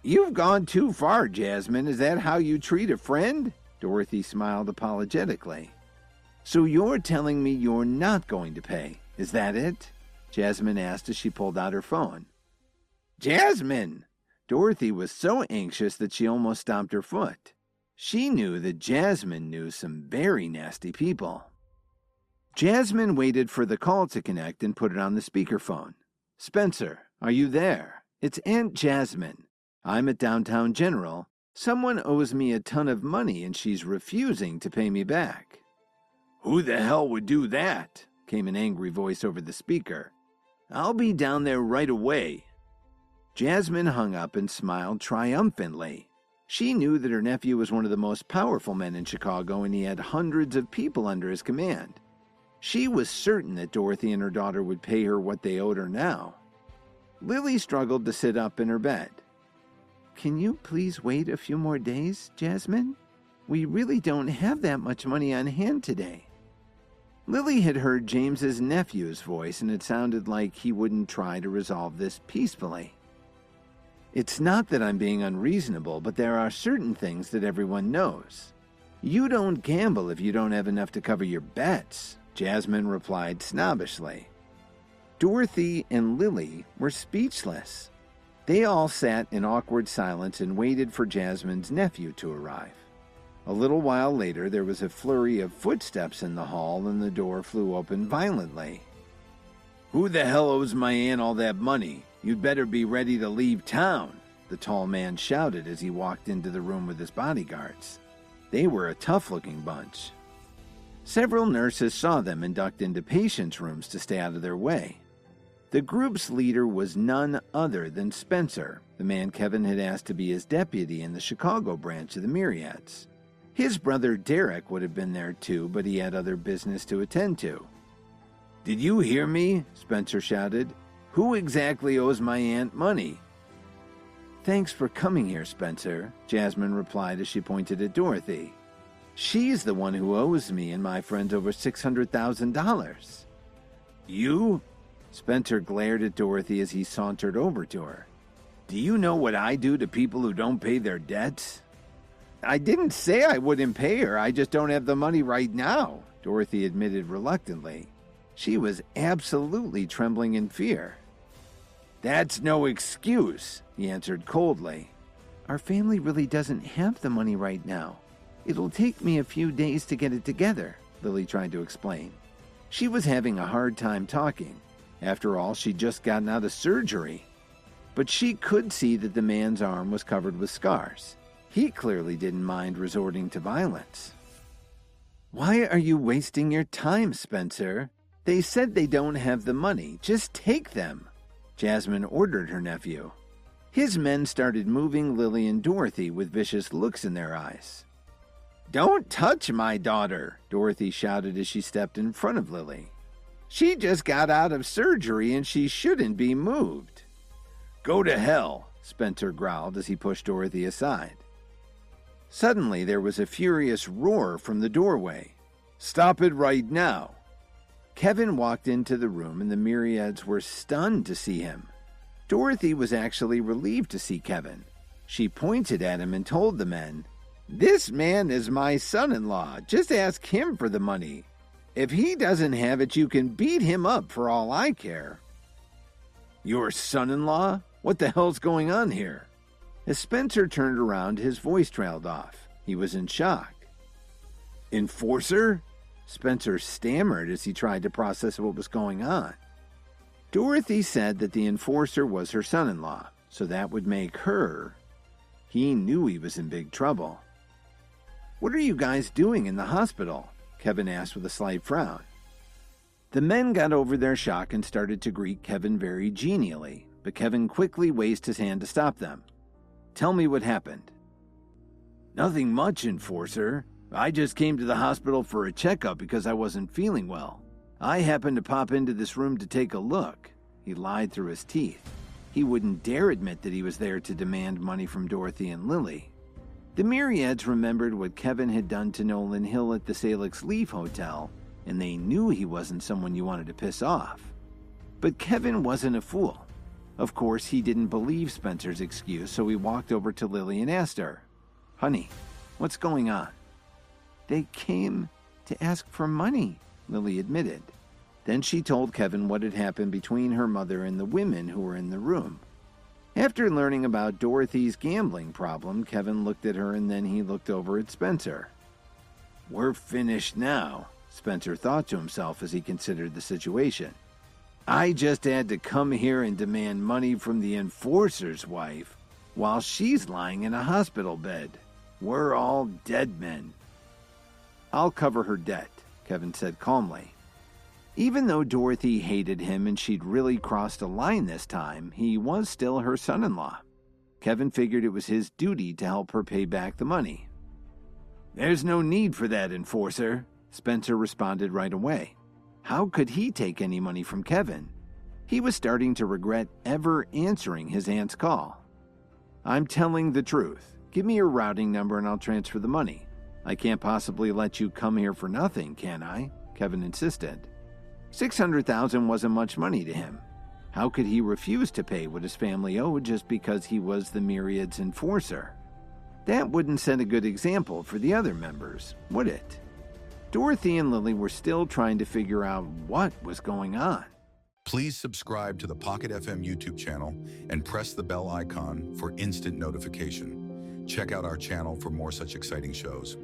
You've gone too far, Jasmine. Is that how you treat a friend? Dorothy smiled apologetically. So you're telling me you're not going to pay, is that it? Jasmine asked as she pulled out her phone. Jasmine! Dorothy was so anxious that she almost stomped her foot. She knew that Jasmine knew some very nasty people. Jasmine waited for the call to connect and put it on the speakerphone. Spencer, are you there? It's Aunt Jasmine. I'm at Downtown General. Someone owes me a ton of money and she's refusing to pay me back. Who the hell would do that? Came an angry voice over the speaker. I'll be down there right away. Jasmine hung up and smiled triumphantly. She knew that her nephew was one of the most powerful men in Chicago and he had hundreds of people under his command. She was certain that Dorothy and her daughter would pay her what they owed her now. Lily struggled to sit up in her bed. Can you please wait a few more days, Jasmine? We really don't have that much money on hand today. Lily had heard James's nephew's voice and it sounded like he wouldn't try to resolve this peacefully. It's not that I'm being unreasonable, but there are certain things that everyone knows. You don't gamble if you don't have enough to cover your bets, Jasmine replied snobbishly. Dorothy and Lily were speechless. They all sat in awkward silence and waited for Jasmine's nephew to arrive. A little while later, there was a flurry of footsteps in the hall and the door flew open violently. Who the hell owes my aunt all that money? You'd better be ready to leave town, the tall man shouted as he walked into the room with his bodyguards. They were a tough-looking bunch. Several nurses saw them and ducked into patients' rooms to stay out of their way. The group's leader was none other than Spencer, the man Kevin had asked to be his deputy in the Chicago branch of the Myriads. His brother Derek would have been there too, but he had other business to attend to. Did you hear me? Spencer shouted. Who exactly owes my aunt money? Thanks for coming here, Spencer, Jasmine replied as she pointed at Dorothy. She's the one who owes me and my friends over $600,000. You? Spencer glared at Dorothy as he sauntered over to her. Do you know what I do to people who don't pay their debts? I didn't say I wouldn't pay her, I just don't have the money right now, Dorothy admitted reluctantly. She was absolutely trembling in fear. That's no excuse, he answered coldly. Our family really doesn't have the money right now. It'll take me a few days to get it together, Lily tried to explain. She was having a hard time talking. After all, she'd just gotten out of surgery. But she could see that the man's arm was covered with scars. He clearly didn't mind resorting to violence. Why are you wasting your time, Spencer? They said they don't have the money. Just take them, Jasmine ordered her nephew. His men started moving Lily and Dorothy with vicious looks in their eyes. Don't touch my daughter, Dorothy shouted as she stepped in front of Lily. She just got out of surgery and she shouldn't be moved. Go to hell, Spencer growled as he pushed Dorothy aside. Suddenly there was a furious roar from the doorway. Stop it right now. Kevin walked into the room and the Myriads were stunned to see him. Dorothy was actually relieved to see Kevin. She pointed at him and told the men, This man is my son-in-law. Just ask him for the money. If he doesn't have it, you can beat him up for all I care. Your son-in-law? What the hell's going on here? As Spencer turned around, his voice trailed off. He was in shock. Enforcer? Spencer stammered as he tried to process what was going on. Dorothy said that the enforcer was her son-in-law, so that would make her. He knew he was in big trouble. What are you guys doing in the hospital? Kevin asked with a slight frown. The men got over their shock and started to greet Kevin very genially, but Kevin quickly raised his hand to stop them. Tell me what happened. Nothing much, Enforcer. I just came to the hospital for a checkup because I wasn't feeling well. I happened to pop into this room to take a look. He lied through his teeth. He wouldn't dare admit that he was there to demand money from Dorothy and Lily. The Myriads remembered what Kevin had done to Nolan Hill at the Salix Leaf Hotel, and they knew he wasn't someone you wanted to piss off. But Kevin wasn't a fool. Of course, he didn't believe Spencer's excuse, so he walked over to Lily and asked her, "Honey, what's going on?" "They came to ask for money," Lily admitted. Then she told Kevin what had happened between her mother and the women who were in the room. After learning about Dorothy's gambling problem, Kevin looked at her and then he looked over at Spencer. "We're finished now," Spencer thought to himself as he considered the situation. "I just had to come here and demand money from the enforcer's wife while she's lying in a hospital bed. We're all dead men." "I'll cover her debt," Kevin said calmly. Even though Dorothy hated him and she'd really crossed a line this time, he was still her son-in-law. Kevin figured it was his duty to help her pay back the money. "There's no need for that, enforcer," Spencer responded right away. How could he take any money from Kevin? He was starting to regret ever answering his aunt's call. "I'm telling the truth. Give me your routing number and I'll transfer the money. I can't possibly let you come here for nothing, can I?" Kevin insisted. $600,000 wasn't much money to him. How could he refuse to pay what his family owed just because he was the Myriads Enforcer? That wouldn't set a good example for the other members, would it? Dorothy and Lily were still trying to figure out what was going on. Please subscribe to the Pocket FM YouTube channel and press the bell icon for instant notification. Check out our channel for more such exciting shows.